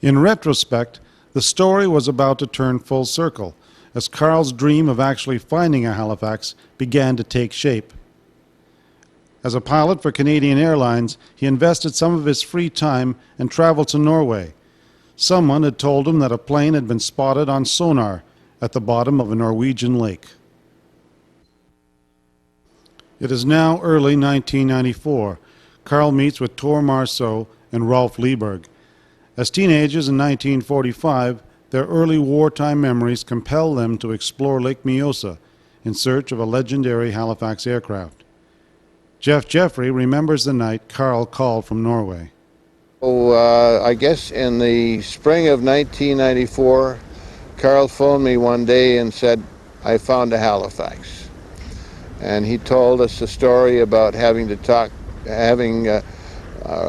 In retrospect, the story was about to turn full circle, as Karl's dream of actually finding a Halifax began to take shape. As a pilot for Canadian Airlines, he invested some of his free time and traveled to Norway. Someone had told him that a plane had been spotted on sonar at the bottom of a Norwegian lake. It is now early 1994. Karl meets with Tor Marceau and Rolf Lieberg. As teenagers in 1945, their early wartime memories compel them to explore Lake Mjosa in search of a legendary Halifax aircraft. Jeff Jefferies remembers the night Karl called from Norway. I guess in the spring of 1994, Karl phoned me one day and said, "I found a Halifax." And he told us a story about having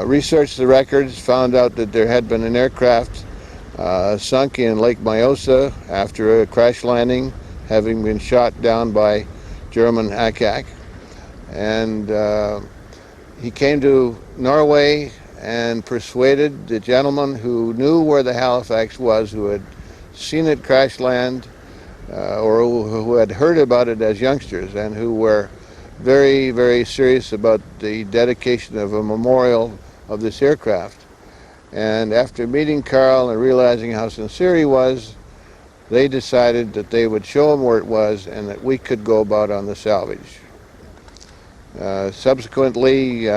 researched the records, found out that there had been an aircraft sunk in Lake Mjosa after a crash landing, having been shot down by German attack. And he came to Norway and persuaded the gentleman who knew where the Halifax was, who had seen it crash land, or who had heard about it as youngsters, and who were very, very serious about the dedication of a memorial of this aircraft. And after meeting Karl and realizing how sincere he was, they decided that they would show him where it was and that we could go about on the salvage. Subsequently,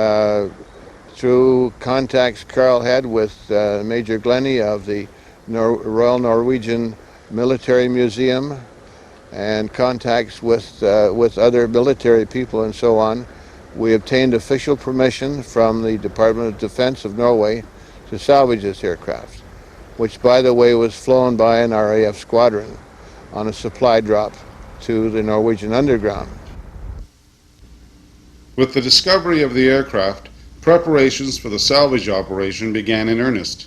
through contacts Karl had with Major Glennie of the Royal Norwegian Military Museum, and contacts with other military people and so on, we obtained official permission from the Department of Defense of Norway to salvage this aircraft, which, by the way, was flown by an RAF squadron on a supply drop to the Norwegian underground. With the discovery of the aircraft, preparations for the salvage operation began in earnest.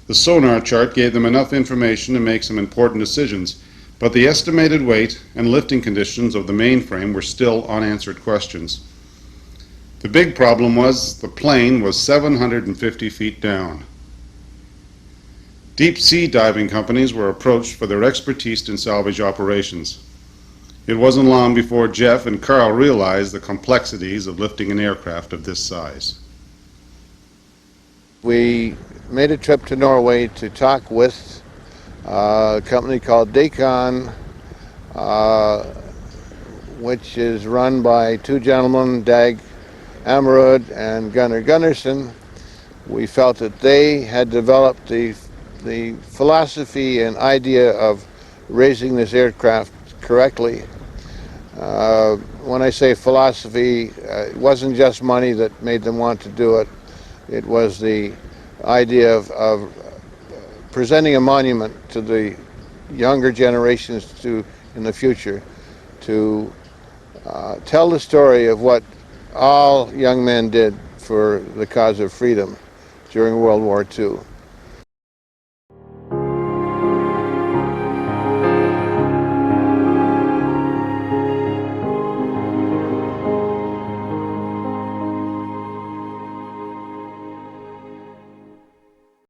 The sonar chart gave them enough information to make some important decisions, but the estimated weight and lifting conditions of the mainframe were still unanswered questions. The big problem was the plane was 750 feet down. Deep sea diving companies were approached for their expertise in salvage operations. It wasn't long before Jeff and Karl realized the complexities of lifting an aircraft of this size. We made a trip to Norway to talk with a company called Decon, which is run by two gentlemen, Dag Ammerud and Gunnar Gunnarsson. We felt that they had developed the philosophy and idea of raising this aircraft correctly. When I say philosophy, it wasn't just money that made them want to do it. It was the idea of presenting a monument to the younger generations in the future, to tell the story of what all young men did for the cause of freedom during World War II.